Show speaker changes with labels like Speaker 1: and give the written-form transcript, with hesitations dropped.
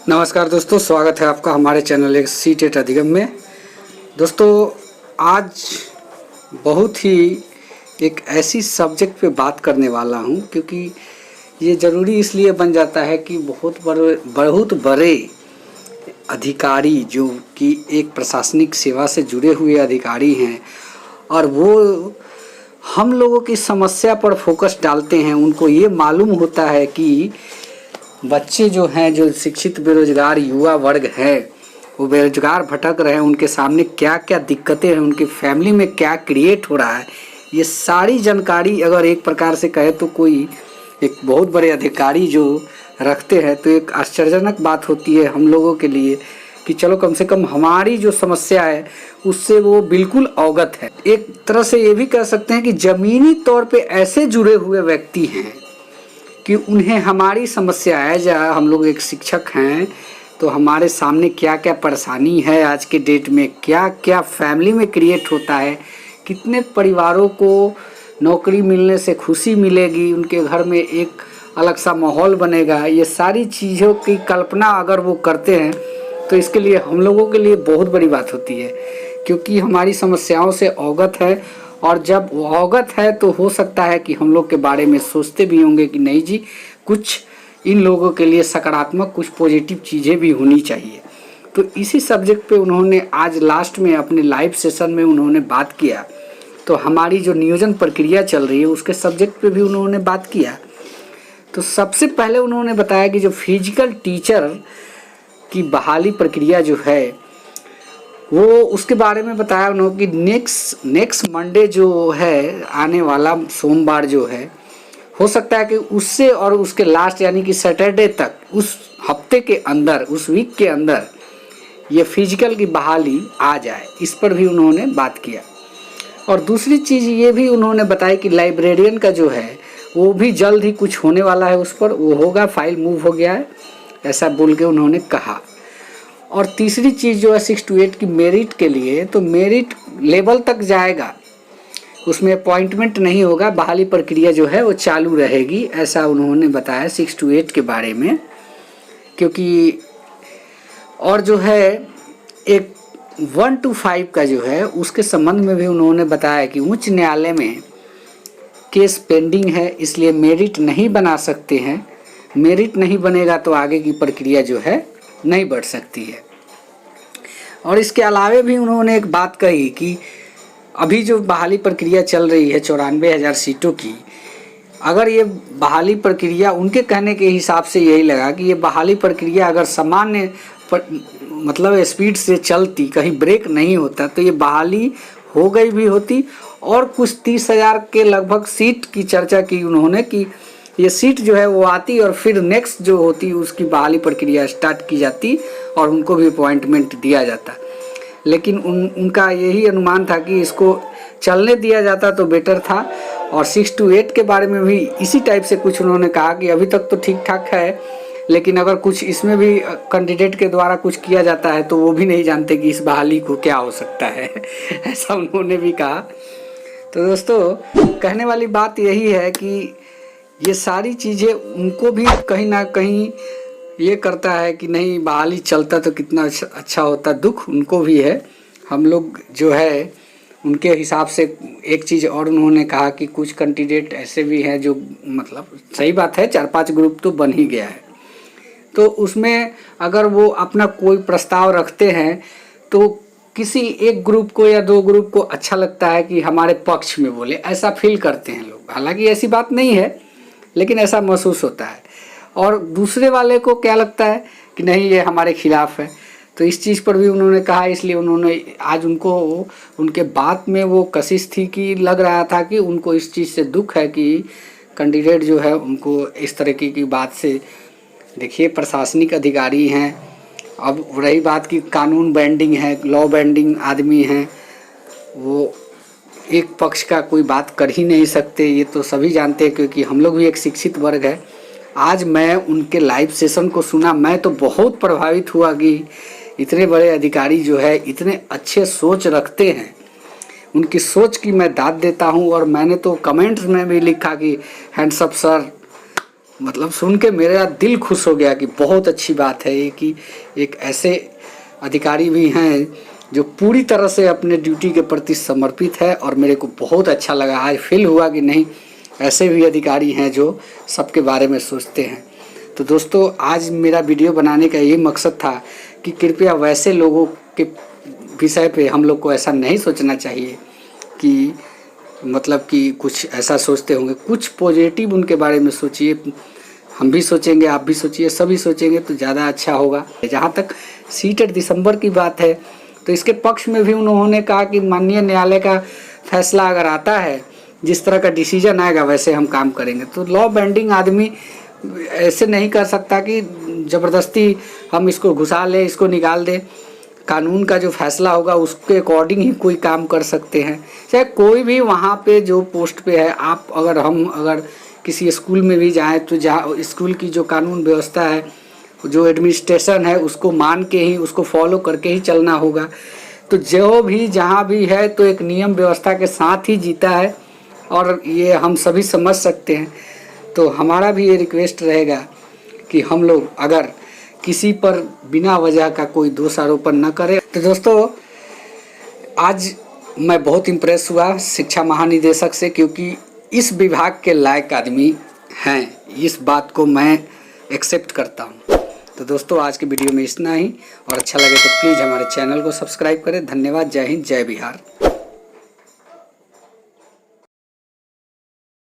Speaker 1: नमस्कार दोस्तों, स्वागत है आपका हमारे चैनल एक सी टेट अधिगम में। दोस्तों, आज बहुत ही एक ऐसी सब्जेक्ट पे बात करने वाला हूँ क्योंकि ये ज़रूरी इसलिए बन जाता है कि बहुत बड़े अधिकारी जो कि एक प्रशासनिक सेवा से जुड़े हुए अधिकारी हैं और वो हम लोगों की समस्या पर फोकस डालते हैं। उनको ये मालूम होता है कि बच्चे जो हैं, जो शिक्षित बेरोजगार युवा वर्ग है, वो बेरोजगार भटक रहे हैं, उनके सामने क्या क्या दिक्कतें हैं, उनकी फैमिली में क्या क्रिएट हो रहा है, ये सारी जानकारी अगर एक प्रकार से कहे तो कोई एक बहुत बड़े अधिकारी जो रखते हैं तो एक आश्चर्यजनक बात होती है हम लोगों के लिए कि चलो कम से कम हमारी जो समस्या है उससे वो बिल्कुल अवगत है। एक तरह से ये भी कह सकते हैं कि ज़मीनी तौर पे ऐसे जुड़े हुए व्यक्ति हैं कि उन्हें हमारी समस्या है। जहाँ हम लोग एक शिक्षक हैं तो हमारे सामने क्या क्या परेशानी है, आज के डेट में क्या क्या फैमिली में क्रिएट होता है, कितने परिवारों को नौकरी मिलने से खुशी मिलेगी, उनके घर में एक अलग सा माहौल बनेगा, ये सारी चीज़ों की कल्पना अगर वो करते हैं तो इसके लिए हम लोगों के लिए बहुत बड़ी बात होती है क्योंकि हमारी समस्याओं से अवगत है। और जब वो अवगत है तो हो सकता है कि हम लोग के बारे में सोचते भी होंगे कि नहीं जी, कुछ इन लोगों के लिए सकारात्मक, कुछ पॉजिटिव चीज़ें भी होनी चाहिए। तो इसी सब्जेक्ट पे उन्होंने आज लास्ट में अपने लाइव सेशन में उन्होंने बात किया। तो हमारी जो नियोजन प्रक्रिया चल रही है उसके सब्जेक्ट पे भी उन्होंने बात किया। तो सबसे पहले उन्होंने बताया कि जो फिजिकल टीचर की बहाली प्रक्रिया जो है वो उसके बारे में बताया उन्होंने कि नेक्स्ट मंडे जो है, आने वाला सोमवार जो है, हो सकता है कि उससे और उसके लास्ट यानी कि सैटरडे तक, उस हफ्ते के अंदर, उस वीक के अंदर ये फिजिकल की बहाली आ जाए। इस पर भी उन्होंने बात किया। और दूसरी चीज़ ये भी उन्होंने बताई कि लाइब्रेरियन का जो है वो भी जल्द ही कुछ होने वाला है, उस पर वो होगा, फाइल मूव हो गया है, ऐसा बोल के उन्होंने कहा। और तीसरी चीज़ जो है 6 to 8 की मेरिट के लिए, तो मेरिट लेवल तक जाएगा, उसमें अपॉइंटमेंट नहीं होगा, बहाली प्रक्रिया जो है वो चालू रहेगी, ऐसा उन्होंने बताया 6 to 8 के बारे में। क्योंकि और जो है एक 1 to 5 का जो है उसके संबंध में भी उन्होंने बताया कि उच्च न्यायालय में केस पेंडिंग है, इसलिए मेरिट नहीं बना सकते हैं। मेरिट नहीं बनेगा तो आगे की प्रक्रिया जो है नहीं बढ़ सकती है। और इसके अलावे भी उन्होंने एक बात कही कि अभी जो बहाली प्रक्रिया चल रही है 94,000 सीटों की, अगर ये बहाली प्रक्रिया, उनके कहने के हिसाब से यही लगा कि ये बहाली प्रक्रिया अगर सामान्य मतलब स्पीड से चलती, कहीं ब्रेक नहीं होता, तो ये बहाली हो गई भी होती। और कुछ 30,000 के लगभग सीट की चर्चा की उन्होंने कि ये सीट जो है वो आती और फिर नेक्स्ट जो होती उसकी बहाली प्रक्रिया स्टार्ट की जाती और उनको भी अपॉइंटमेंट दिया जाता। लेकिन उनका यही अनुमान था कि इसको चलने दिया जाता तो बेटर था। और 6 to 8 के बारे में भी इसी टाइप से कुछ उन्होंने कहा कि अभी तक तो ठीक ठाक है, लेकिन अगर कुछ इसमें भी कैंडिडेट के द्वारा कुछ किया जाता है तो वो भी नहीं जानते कि इस बहाली को क्या हो सकता है ऐसा उन्होंने भी कहा। तो दोस्तों, कहने वाली बात यही है कि ये सारी चीज़ें उनको भी कहीं ना कहीं ये करता है कि नहीं, बहाली चलता तो कितना अच्छा होता। दुख उनको भी है। हम लोग जो है उनके हिसाब से एक चीज़ और उन्होंने कहा कि कुछ कैंडिडेट ऐसे भी हैं जो, मतलब सही बात है, 4-5 ग्रुप तो बन ही गया है, तो उसमें अगर वो अपना कोई प्रस्ताव रखते हैं तो किसी एक ग्रुप को या 2 ग्रुप को अच्छा लगता है कि हमारे पक्ष में बोले, ऐसा फील करते हैं लोग। हालांकि ऐसी बात नहीं है, लेकिन ऐसा महसूस होता है। और दूसरे वाले को क्या लगता है कि नहीं, ये हमारे खिलाफ है। तो इस चीज़ पर भी उन्होंने कहा, इसलिए उन्होंने आज उनको उनके बात में वो कशिश थी कि लग रहा था कि उनको इस चीज़ से दुख है कि कैंडिडेट जो है उनको इस तरीके की बात से, देखिए प्रशासनिक अधिकारी हैं, अब रही बात की कानून बेंडिंग है, लॉ बेंडिंग आदमी हैं, वो एक पक्ष का कोई बात कर ही नहीं सकते, ये तो सभी जानते हैं क्योंकि हम लोग भी एक शिक्षित वर्ग है। आज मैं उनके लाइव सेशन को सुना, मैं तो बहुत प्रभावित हुआ कि इतने बड़े अधिकारी जो है इतने अच्छे सोच रखते हैं। उनकी सोच की मैं दाद देता हूं। और मैंने तो कमेंट्स में भी लिखा कि हैंड्स अप सर, मतलब सुन के मेरा दिल खुश हो गया कि बहुत अच्छी बात है ये कि एक ऐसे अधिकारी भी हैं जो पूरी तरह से अपने ड्यूटी के प्रति समर्पित है। और मेरे को बहुत अच्छा लगा, आज फील हुआ कि नहीं, ऐसे भी अधिकारी हैं जो सबके बारे में सोचते हैं। तो दोस्तों, आज मेरा वीडियो बनाने का ये मकसद था कि कृपया वैसे लोगों के विषय पे हम लोग को ऐसा नहीं सोचना चाहिए कि मतलब कि कुछ ऐसा सोचते होंगे, कुछ पॉजिटिव उनके बारे में सोचिए। हम भी सोचेंगे, आप भी सोचिए, सभी सोचेंगे तो ज़्यादा अच्छा होगा। जहाँ तक सीटेट दिसंबर की बात है तो इसके पक्ष में भी उन्होंने कहा कि माननीय न्यायालय का फैसला अगर आता है, जिस तरह का डिसीजन आएगा वैसे हम काम करेंगे। तो लॉ बेंडिंग आदमी ऐसे नहीं कर सकता कि ज़बरदस्ती हम इसको घुसा लें, इसको निकाल दें। कानून का जो फैसला होगा उसके अकॉर्डिंग ही कोई काम कर सकते हैं। चाहे कोई भी वहाँ पे जो पोस्ट पे है, आप अगर किसी स्कूल में भी जाएं तो जहाँ स्कूल की जो कानून व्यवस्था है, जो एडमिनिस्ट्रेशन है, उसको मान के ही, उसको फॉलो करके ही चलना होगा। तो जो भी जहाँ भी है तो एक नियम व्यवस्था के साथ ही जीता है और ये हम सभी समझ सकते हैं। तो हमारा भी ये रिक्वेस्ट रहेगा कि हम लोग अगर किसी पर बिना वजह का कोई दोष आरोपण न करें। तो दोस्तों, आज मैं बहुत इम्प्रेस हुआ शिक्षा महानिदेशक से, क्योंकि इस विभाग के लायक आदमी हैं, इस बात को मैं एक्सेप्ट करता हूं। तो दोस्तों, आज के वीडियो में इतना ही, और अच्छा लगे तो प्लीज़ हमारे चैनल को सब्सक्राइब करें। धन्यवाद। जय हिंद, जय बिहार।